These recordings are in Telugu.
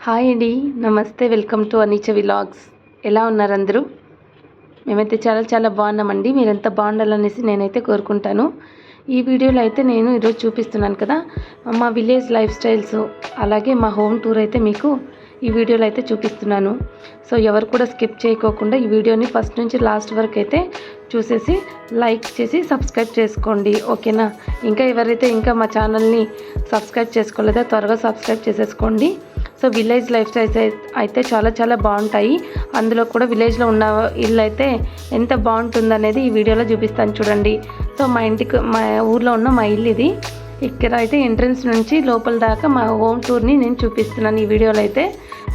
హాయ్ అండి, నమస్తే. Welcome to Anicha vlogs. ఎలా ఉన్నారు అందరూ? మేమైతే చాలా చాలా బాగున్నామండి. మీరంతా బాగుండాలనేసి నేనైతే కోరుకుంటాను. ఈ వీడియోలో అయితే నేను ఈరోజు చూపిస్తున్నాను కదా, మా విలేజ్ లైఫ్ స్టైల్స్, అలాగే మా హోమ్ టూర్ అయితే మీకు ఈ వీడియోలో అయితే చూపిస్తున్నాను. సో ఎవరు కూడా స్కిప్ చేయకోకుండా ఈ వీడియోని ఫస్ట్ నుంచి లాస్ట్ వరకు అయితే చూసేసి లైక్ చేసి సబ్స్క్రైబ్ చేసుకోండి, ఓకేనా? ఇంకా ఎవరైతే మా ఛానల్ని సబ్స్క్రైబ్ చేసుకోలేదో త్వరగా సబ్స్క్రైబ్ చేసేసుకోండి. సో విలేజ్ లైఫ్ స్టైల్స్ అయితే చాలా చాలా బాగుంటాయి. అందులో కూడా విలేజ్లో ఉన్న ఇల్లు అయితే ఎంత బాగుంటుందనేది ఈ వీడియోలో చూపిస్తాను చూడండి. సో మా ఊర్లో ఉన్న మా ఇల్లు ఇది. ఇక్కడ అయితే ఎంట్రన్స్ నుంచి లోపల దాకా మా హోమ్ టూర్ని నేను చూపిస్తున్నాను ఈ వీడియోలో అయితే.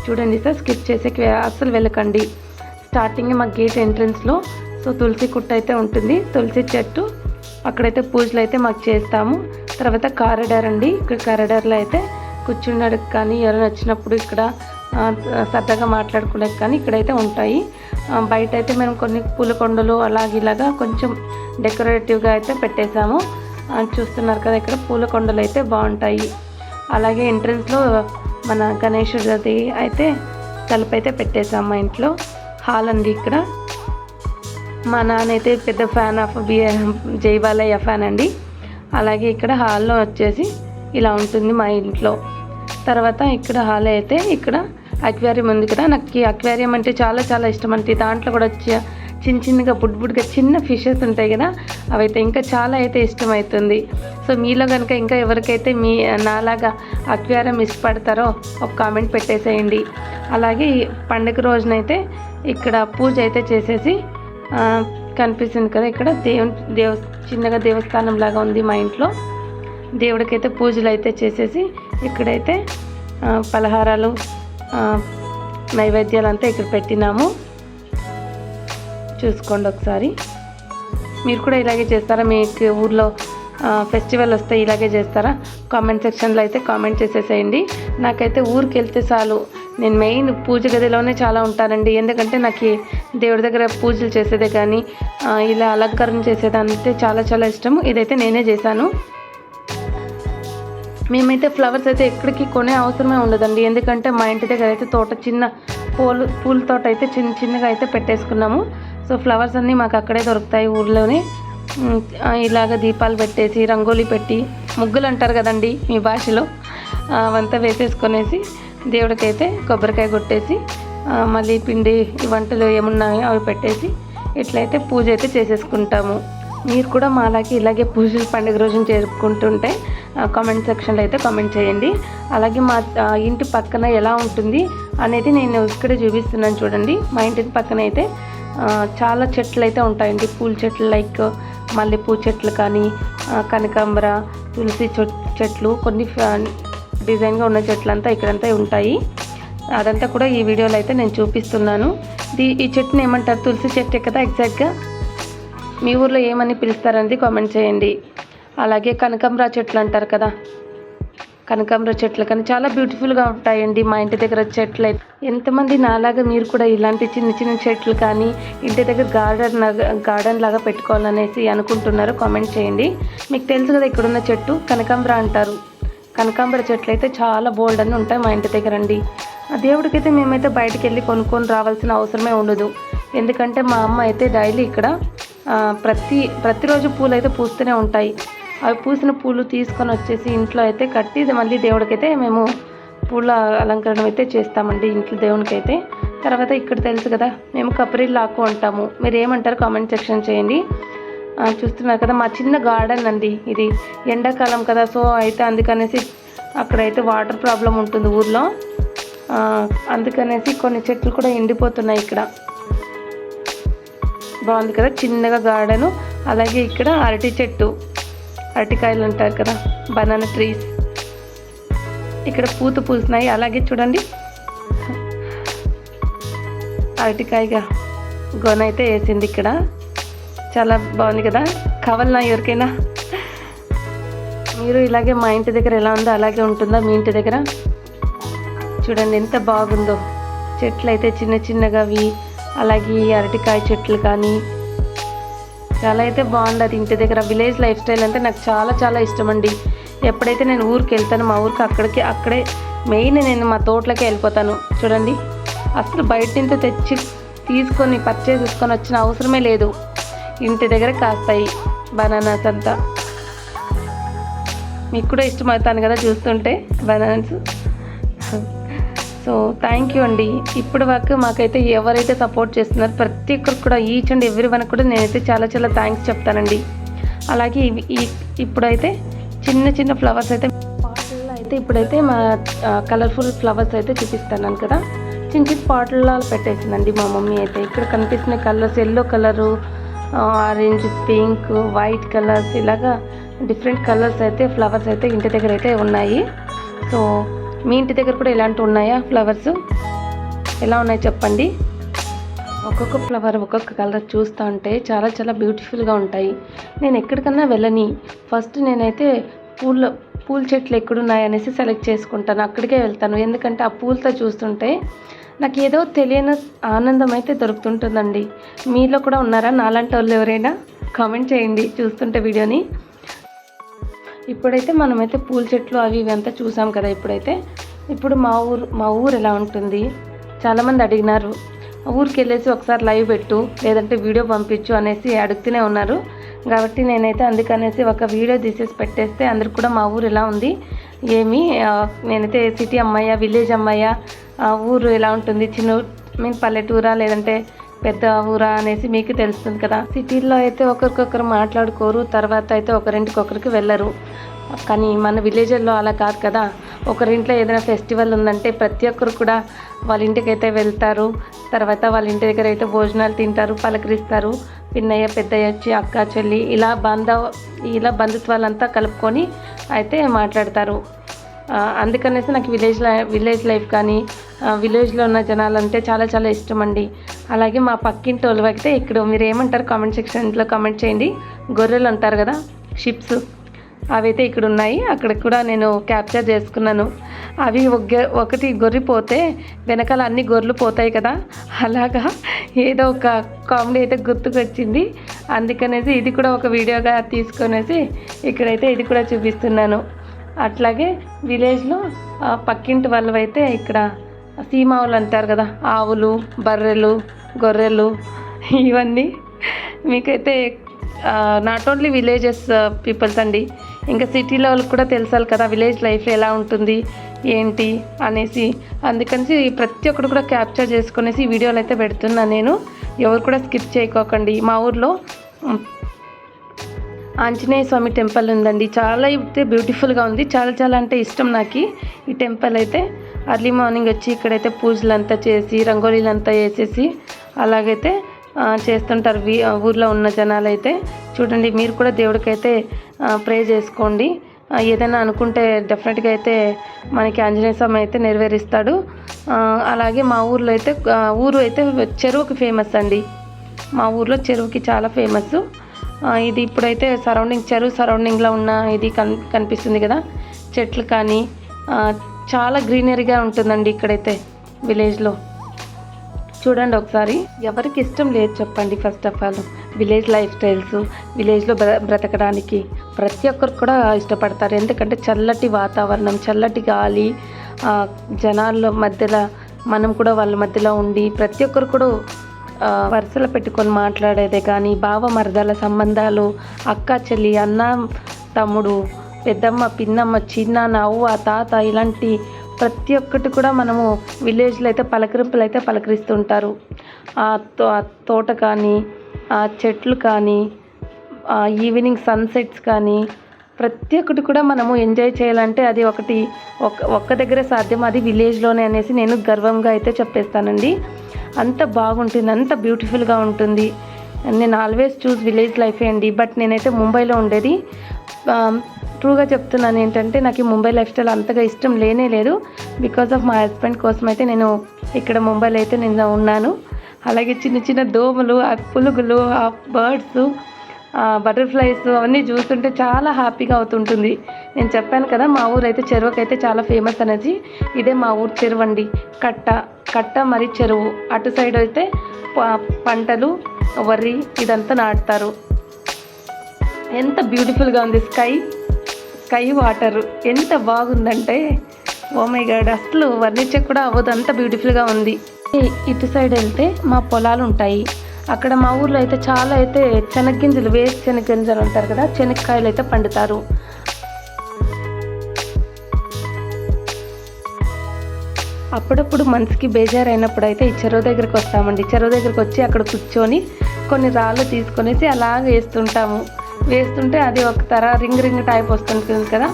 చూడండి సార్, స్కిప్ చేసే అస్సలు వెళ్ళకండి. స్టార్టింగ్ మా గేట్ ఎంట్రన్స్లో సో తులసి కుట్ట అయితే ఉంటుంది, తులసి చెట్టు. అక్కడైతే పూజలు అయితే మాకు చేస్తాము. తర్వాత కారిడార్ అండి. ఇక్కడ కారిడార్లో అయితే కూర్చున్నాడుకు కానీ ఎవరైనా వచ్చినప్పుడు ఇక్కడ సరదాగా మాట్లాడుకునేకి కానీ ఇక్కడైతే ఉంటాయి. బయట అయితే మేము కొన్ని పూల కొండలు ఇలాగా కొంచెం డెకరేటివ్గా అయితే పెట్టేశాము. చూస్తున్నారు కదా, ఇక్కడ పూల కొండలు అయితే బాగుంటాయి. అలాగే ఎంట్రన్స్లో మన గణేశుడిది అయితే తలుపు అయితే పెట్టేశాము. మా ఇంట్లో హాల్ అండి. ఇక్కడ మా నాన్న అయితే పెద్ద ఫ్యాన్ ఆఫ్ జై బాలయ్య ఫ్యాన్ అండి. అలాగే ఇక్కడ హాల్లో వచ్చేసి ఇలా ఉంటుంది మా ఇంట్లో. తర్వాత ఇక్కడ హాల్ అయితే ఇక్కడ అక్వేరియం ఉంది కదా, నాకు ఈ అక్వేరియం అంటే చాలా చాలా ఇష్టం అంటే. దాంట్లో కూడా చిన్నగా బుడ్బుడ్గా చిన్న ఫిషెస్ ఉంటాయి కదా, అవైతే ఇంకా చాలా అయితే ఇష్టమవుతుంది. సో మీలో కనుక ఇంకా ఎవరికైతే నాలాగా అక్వేరియం ఇష్టపడతారో ఒక కామెంట్ పెట్టేసేయండి. అలాగే పండుగ రోజునైతే ఇక్కడ పూజ అయితే చేసేసి కనిపిస్తుంది కదా, ఇక్కడ చిన్నగా దేవస్థానం లాగా ఉంది మా ఇంట్లో. దేవుడికైతే పూజలు అయితే చేసేసి ఇక్కడైతే పలహారాలు నైవేద్యాలు అంతా ఇక్కడ పెట్టినాము. చూసుకోండి ఒకసారి. మీరు కూడా ఇలాగే చేస్తారా? మీకు ఊర్లో ఫెస్టివల్ వస్తే ఇలాగే చేస్తారా? కామెంట్ సెక్షన్లో అయితే కామెంట్ చేసేసేయండి. నాకైతే ఊరికి వెళ్తే చాలు, నేను మెయిన్ పూజ గదిలోనే చాలా ఉంటానండి. ఎందుకంటే నాకు దేవుడి దగ్గర పూజలు చేసేదే కానీ ఇలా అలంకరణ చేసేదంటే చాలా చాలా ఇష్టం. ఇదైతే నేనే చేశాను. మేమైతే ఫ్లవర్స్ అయితే ఎక్కడికి కొనే అవసరమే ఉండదండి. ఎందుకంటే మా ఇంటి దగ్గర అయితే చిన్న పూల తోట అయితే చిన్నగా అయితే పెట్టేసుకున్నాము. సో ఫ్లవర్స్ అన్నీ మాకు అక్కడే దొరుకుతాయి ఊర్లోనే. ఇలాగ దీపాలు పెట్టేసి రంగోలీ పెట్టి, ముగ్గులు అంటారు కదండి మీ భాషలో, అవంతా వేసేసుకొనేసి దేవుడికైతే కొబ్బరికాయ కొట్టేసి మళ్ళీ పిండి వంటలు ఏమున్నాయో అవి పెట్టేసి ఇట్లయితే పూజ అయితే చేసేసుకుంటాము. మీరు కూడా మా ఇలాగే పూజలు పండుగ రోజున జరుపుకుంటుంటే కామెంట్ సెక్షన్లో అయితే కామెంట్ చేయండి. అలాగే మా ఇంటి పక్కన ఎలా ఉంటుంది అనేది నేను ఇక్కడే చూపిస్తున్నాను చూడండి. మా ఇంటి పక్కన అయితే చాలా చెట్లు అయితే ఉంటాయండి. పూల చెట్లు లైక్ మల్లెపూ చెట్లు కానీ కనకాంబర, తులసి చెట్లు, కొన్ని డిజైన్గా ఉన్న చెట్లంతా ఇక్కడంతా ఉంటాయి. అదంతా కూడా ఈ వీడియోలో అయితే నేను చూపిస్తున్నాను. ఈ చెట్టుని ఏమంటారు? తులసి చెట్టే కదా ఎగ్జాక్ట్గా. మీ ఊర్లో ఏమని పిలుస్తారనేది కామెంట్ చేయండి. అలాగే కనకాంబర చెట్లు అంటారు కదా, కనకాంబర చెట్లు కానీ చాలా బ్యూటిఫుల్గా ఉంటాయండి మా ఇంటి దగ్గర చెట్లు. ఎంతమంది నాలాగా మీరు కూడా ఇలాంటి చిన్న చిన్న చెట్లు కానీ ఇంటి దగ్గర గార్డెన్ లాగా పెట్టుకోవాలనేసి అనుకుంటున్నారో కామెంట్ చేయండి. మీకు తెలుసు కదా, ఇక్కడున్న చెట్టు కనకాంబర అంటారు. కనకాంబర చెట్లు అయితే చాలా బోల్డ్ అని ఉంటాయి మా ఇంటి దగ్గర అండి. ఆ దేవుడికైతే మేమైతే బయటికి వెళ్ళి కొనుక్కొని రావాల్సిన అవసరమే ఉండదు. ఎందుకంటే మా అమ్మ అయితే డైలీ ఇక్కడ ప్రతిరోజు పూలు అయితే పూస్తూనే ఉంటాయి. అవి పూసిన పూలు తీసుకొని వచ్చేసి ఇంట్లో అయితే కట్టి మళ్ళీ దేవుడికైతే మేము పూల అలంకరణ అయితే చేస్తామండి ఇంట్లో దేవునికైతే. తర్వాత ఇక్కడ తెలుసు కదా, మేము కపరీలాకు అంటాము. మీరు ఏమంటారు కామెంట్ సెక్షన్ చేయండి. చూస్తున్నారు కదా, మా చిన్న గార్డెన్ అండి ఇది. ఎండాకాలం కదా, సో అయితే అందుకనేసి అక్కడైతే వాటర్ ప్రాబ్లం ఉంటుంది ఊర్లో. అందుకనేసి కొన్ని చెట్లు కూడా ఎండిపోతున్నాయి ఇక్కడ. బాగుంది కదా చిన్నగా గార్డెను. అలాగే ఇక్కడ అరటి చెట్టు, అరటికాయలు అంటారు కదా, బనానా ట్రీస్ ఇక్కడ పూసినాయి. అలాగే చూడండి, అరటికాయగా గొన అయితే వేసింది ఇక్కడ. చాలా బాగుంది కదా. కావాలన్నా ఎవరికైనా? మీరు ఇలాగే మా ఇంటి దగ్గర ఎలా ఉందో అలాగే ఉంటుందా మీ ఇంటి దగ్గర? చూడండి ఎంత బాగుందో. చెట్లు అయితే చిన్న చిన్నగావి. అలాగే అరటికాయ చెట్లు కానీ చాలా అయితే బాగుండదు ఇంటి దగ్గర. విలేజ్ లైఫ్ స్టైల్ అంటే నాకు చాలా చాలా ఇష్టం అండి. ఎప్పుడైతే నేను ఊరికి వెళ్తానో మా ఊరికి అక్కడే మెయిన్ నేను మా తోటలోకి వెళ్ళిపోతాను. చూడండి, అసలు బయట నుంచి తెచ్చి తీసుకొని పర్చేస్ తీసుకొని వచ్చిన అవసరమే లేదు. ఇంటి దగ్గర కాస్తాయి బనానాస్ అంతా. మీకు కూడా ఇష్టమవుతాను కదా చూస్తుంటే బనానాస్. సో థ్యాంక్ యూ అండి. ఇప్పటి వరకు మాకైతే ఎవరైతే సపోర్ట్ చేస్తున్నారో ప్రతి ఒక్కరికి కూడా, ఈచ్ అండ్ ఎవ్రీ వన్ కూడా నేనైతే చాలా చాలా థ్యాంక్స్ చెప్తానండి. అలాగే ఇప్పుడైతే చిన్న చిన్న ఫ్లవర్స్ అయితే పాటల్లో అయితే ఇప్పుడైతే మా కలర్ఫుల్ ఫ్లవర్స్ అయితే చూపిస్తున్నాను కదా, చిన్న చిన్న పాటల్లో పెట్టేసిందండి మా మమ్మీ అయితే. ఇక్కడ కనిపిస్తున్న colours yellow colour, orange, pink, white colours, ఇలాగా డిఫరెంట్ కలర్స్ అయితే ఫ్లవర్స్ అయితే ఇంటి దగ్గర అయితే ఉన్నాయి. సో మీ ఇంటి దగ్గర కూడా ఇలాంటివి ఉన్నాయా? ఫ్లవర్స్ ఎలా ఉన్నాయి చెప్పండి. ఒక్కొక్క ఫ్లవర్ ఒక్కొక్క కలర్ చూస్తూ ఉంటే చాలా చాలా బ్యూటిఫుల్గా ఉంటాయి. నేను ఎక్కడికన్నా వెళ్ళని ఫస్ట్ నేనైతే పూల చెట్లు ఎక్కడున్నాయనేసి సెలెక్ట్ చేసుకుంటాను, అక్కడికే వెళ్తాను. ఎందుకంటే ఆ పూలతో చూస్తుంటే నాకు ఏదో తెలియని ఆనందం అయితే దొరుకుతుంటుందండి. మీలో కూడా ఉన్నారా నాలాంటి వాళ్ళు ఎవరైనా? కామెంట్ చేయండి చూస్తుంటే వీడియోని. ఇప్పుడైతే మనమైతే పూల చెట్లు అవి ఇవి అంతా చూసాం కదా. ఇప్పుడు మా ఊరు ఎలా ఉంటుంది చాలామంది అడిగినారు. ఊరికి వెళ్ళేసి ఒకసారి లైవ్ పెట్టు, లేదంటే వీడియో పంపించు అనేసి అడుగుతూనే ఉన్నారు. కాబట్టి నేనైతే అందుకనేసి ఒక వీడియో తీసేసి పెట్టేస్తే అందరు కూడా మా ఊరు ఎలా ఉంది నేనైతే సిటీ అమ్మాయ్యా, విలేజ్ అమ్మాయ్యా, ఊరు ఎలా ఉంటుంది, చిన్న పల్లెటూరా లేదంటే పెద్ద ఊరా అనేసి మీకు తెలుస్తుంది కదా. సిటీల్లో అయితే ఒకరికొకరు మాట్లాడుకోరు, తర్వాత అయితే ఒకరింటికొకరికి వెళ్ళరు. కానీ మన విలేజ్లో అలా కాదు కదా. ఒకరింట్లో ఏదైనా ఫెస్టివల్ ఉందంటే ప్రతి ఒక్కరు కూడా వాళ్ళ ఇంటికి అయితే వెళ్తారు. తర్వాత వాళ్ళ ఇంటి దగ్గర అయితే భోజనాలు తింటారు, పలకరిస్తారు. పిన్నయ్య, పెద్దయ్య వచ్చి అక్క, చెల్లి ఇలా బంధుత్వాలంతా కలుపుకొని అయితే మాట్లాడతారు. అందుకనేసి నాకు విలేజ్ లైఫ్ కానీ విలేజ్లో ఉన్న జనాలంటే చాలా చాలా ఇష్టం అండి. అలాగే మా పక్కింటి వాళ్ళు అయితే ఇక్కడ మీరు ఏమంటారు కామెంట్ సెక్షన్లో కామెంట్ చేయండి. గొర్రెలు అంటారు కదా, షిప్స్, అవైతే ఇక్కడ ఉన్నాయి. అక్కడ కూడా నేను క్యాప్చర్ చేసుకున్నాను. అవి ఒకటి గొర్రె పోతే వెనకాల అన్ని గొర్రెలు పోతాయి కదా, అలాగా ఏదో ఒక కామెడీ అయితే గుర్తుకొచ్చింది. అందుకనేసి ఇది కూడా ఒక వీడియోగా తీసుకొనేసి ఇక్కడైతే ఇది కూడా చూపిస్తున్నాను. అట్లాగే విలేజ్లో పక్కింటి వాళ్ళు అయితే ఇక్కడ సీమావులు అంటారు కదా, ఆవులు, బర్రెలు, గొర్రెలు, ఇవన్నీ మీకైతే నాట్ ఓన్లీ విలేజెస్ పీపుల్స్ అండి, ఇంకా సిటీలో వాళ్ళకి కూడా తెలుసాలి కదా విలేజ్ లైఫ్ ఎలా ఉంటుంది ఏంటి అనేసి. అందుకని ప్రతి ఒక్కరు కూడా క్యాప్చర్ చేసుకునేసి వీడియోలు అయితే పెడుతున్నా నేను. ఎవరు కూడా స్కిప్ చేయకోకండి. మా ఊర్లో ఆంజనేయ స్వామి టెంపుల్ ఉందండి. చాలా అయితే బ్యూటిఫుల్గా ఉంది. చాలా చాలా అంటే ఇష్టం నాకు ఈ టెంపుల్ అయితే. అర్లీ మార్నింగ్ వచ్చి ఇక్కడైతే పూజలు అంతా చేసి రంగోలీలు అంతా వేసేసి అలాగైతే చేస్తుంటారు ఊర్లో ఉన్న జనాలు అయితే. చూడండి, మీరు కూడా దేవుడికైతే ప్రే చేసుకోండి. ఏదైనా అనుకుంటే డెఫినెట్గా అయితే మనకి ఆంజనేయ స్వామి అయితే నెరవేరుస్తాడు. అలాగే మా ఊర్లో అయితే ఊరు అయితే చెరువుకి ఫేమస్ అండి. మా ఊర్లో చెరువుకి చాలా ఫేమస్. ఇది ఇప్పుడైతే చెరువు సరౌండింగ్లో ఉన్న ఇది కనిపిస్తుంది కదా, చెట్లు కానీ చాలా గ్రీనరీగా ఉంటుందండి ఇక్కడైతే విలేజ్లో. చూడండి ఒకసారి. ఎవరికి ఇష్టం లేదు చెప్పండి? First of all village life styles, విలేజ్లో బ్రతకడానికి ప్రతి ఒక్కరు కూడా ఇష్టపడతారు. ఎందుకంటే చల్లటి వాతావరణం, చల్లటి గాలి, జనాల మధ్యలో మనం కూడా వాళ్ళ మధ్యలో ఉండి ప్రతి ఒక్కరు కూడా వరుసలు పెట్టుకొని మాట్లాడేదే కానీ బావ మరదల సంబంధాలు, అక్క చెల్లి, అన్న తమ్ముడు, పెద్దమ్మ, పిన్నమ్మ, చిన్నాన్న, అవ్వ, తాత, ఇలాంటి ప్రతి ఒక్కటి కూడా మనము విలేజ్లో అయితే పలకరింపులు అయితే పలకరిస్తుంటారు. ఆ తోట కానీ, ఆ చెట్లు కానీ, ఈవినింగ్ సన్సెట్స్ కానీ ప్రతి ఒక్కటి కూడా మనము ఎంజాయ్ చేయాలంటే అది ఒక్క దగ్గరే సాధ్యం, అది విలేజ్లోనే అనేసి నేను గర్వంగా అయితే చెప్పేస్తానండి. అంత బాగుంటుంది, అంత బ్యూటిఫుల్గా ఉంటుంది. నేను ఆల్వేస్ చూస్ విలేజ్ లైఫే అండి. బట్ నేనైతే ముంబైలో ఉండేది. ట్రూగా చెప్తున్నాను ఏంటంటే నాకు ఈ ముంబై లైఫ్ స్టైల్ అంతగా ఇష్టం లేనే లేదు. బికాజ్ ఆఫ్ మా హస్బెండ్ కోసం అయితే నేను ఇక్కడ ముంబైలో అయితే నేను ఉన్నాను. అలాగే చిన్న చిన్న దోమలు, ఆ పులుగులు, ఆ బర్డ్స్, బటర్ఫ్లైస్ అవన్నీ చూస్తుంటే చాలా హ్యాపీగా అవుతుంటుంది. నేను చెప్పాను కదా మా ఊరు అయితే చెరువుకైతే చాలా ఫేమస్ అనేది. ఇదే మా ఊరు చెరువు అండి. కట్ట మరి చెరువు. అటు సైడ్ అయితే పంటలు, వరి ఇదంతా నాటుతారు. ఎంత బ్యూటిఫుల్గా ఉంది స్కై వాటర్ ఎంత బాగుందంటే ఓ మై గాడ్, అసలు వర్ణించే కూడా అవ్వదు, అంత బ్యూటిఫుల్గా ఉంది. ఇటు సైడ్ వెళ్తే మా పొలాలు ఉంటాయి. అక్కడ మా ఊర్లో అయితే చాలా అయితే శనగ్గింజలు, వేసి శనగ్గింజలు అంటారు కదా, శనక్కాయలు అయితే పండుతారు. అప్పుడప్పుడు మనసుకి బేజారు అయినప్పుడు అయితే ఈ చెరువు దగ్గరికి వస్తామండి. చెరువు దగ్గరికి వచ్చి అక్కడ కూర్చొని కొన్ని రాళ్ళు తీసుకొనేసి అలాగ వేస్తుంటే అది ఒక రింగ్ టైప్ వస్తుంటుంది కదా,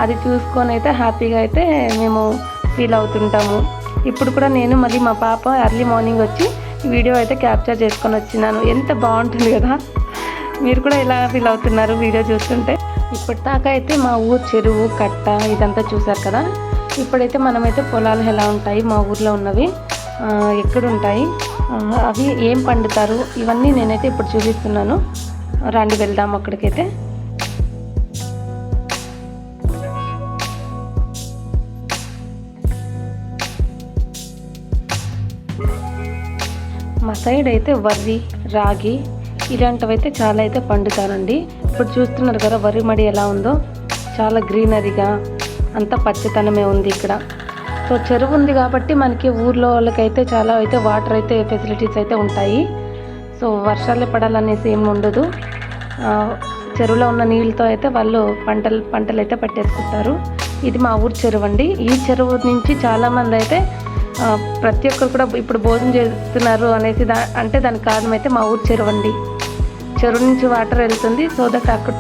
అది చూసుకొని అయితే హ్యాపీగా అయితే మేము ఫీల్ అవుతుంటాము. ఇప్పుడు కూడా నేను మళ్ళీ మా పాప ఎర్లీ మార్నింగ్ వచ్చి వీడియో అయితే క్యాప్చర్ చేసుకొని వచ్చినాను. ఎంత బాగుంటుంది కదా, మీరు కూడా ఎలా ఫీల్ అవుతున్నారు వీడియో చూస్తుంటే? ఇప్పటిదాకా అయితే మా ఊరు చెరువు, కట్ట ఇదంతా చూసారు కదా. ఇప్పుడైతే మనమైతే పొలాలు ఎలా ఉంటాయి మా ఊర్లో ఉన్నవి, ఎక్కడుంటాయి, అవి ఏం పండుతారు, ఇవన్నీ నేనైతే ఇప్పుడు చూపిస్తున్నాను. రండి వెళ్దాం అక్కడికైతే. మా సైడ్ అయితే వరి, రాగి ఇలాంటివైతే చాలా అయితే పండుతారండి. ఇప్పుడు చూస్తున్నారు కదా వరి మడి ఎలా ఉందో, చాలా గ్రీనరీగా అంతా పచ్చతనమే ఉంది ఇక్కడ. సో చెరువు ఉంది కాబట్టి మనకి ఊర్లో వాళ్ళకైతే చాలా అయితే వాటర్ అయితే ఫెసిలిటీస్ అయితే ఉంటాయి. సో వర్షాలే పడాలనేసి ఏమి ఉండదు. చెరువులో ఉన్న నీళ్ళతో అయితే వాళ్ళు పంటలు అయితే పట్టేసుకుంటారు. ఇది మా ఊరు చెరువు అండి. ఈ చెరువు నుంచి చాలామంది అయితే ప్రతి ఒక్కరు కూడా ఇప్పుడు భోజనం చేస్తున్నారు అనేసి అంటే దానికి కారణం అయితే మా ఊరు చెరువు అండి. చెరువు నుంచి వాటర్ వెళ్తుంది. సో దట్ అక్కడ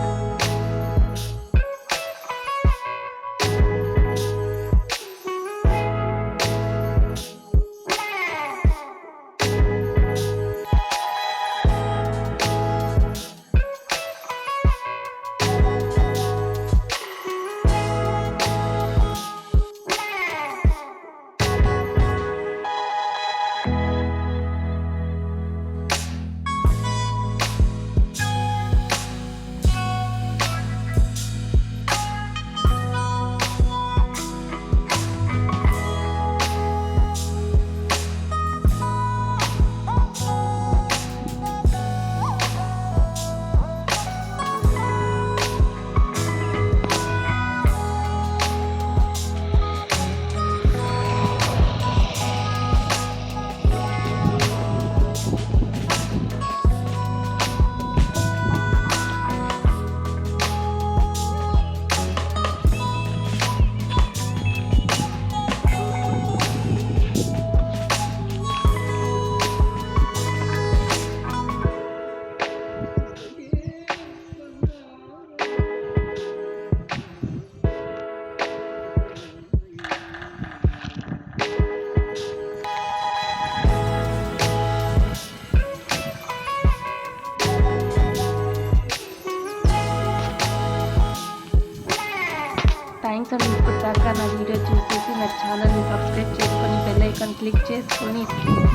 థ్యాంక్స్ అండి. ఇప్పుడు దాకా నా వీడియో చూసేసి నా ఛానల్ని సబ్స్క్రైబ్ చేసుకొని బెల్ ఐకాన్ క్లిక్ చేసుకొని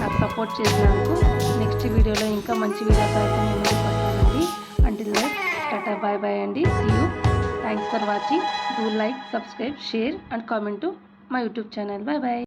నాకు సపోర్ట్ చేసినందుకు. నెక్స్ట్ వీడియోలో ఇంకా మంచి వీడియోతో అయితే నేను ముందుకు వస్తానండి. Until that tata bye bye అండి. See you. Thanks for watching. Do like, subscribe, share and comment to my YouTube channel. Bye bye.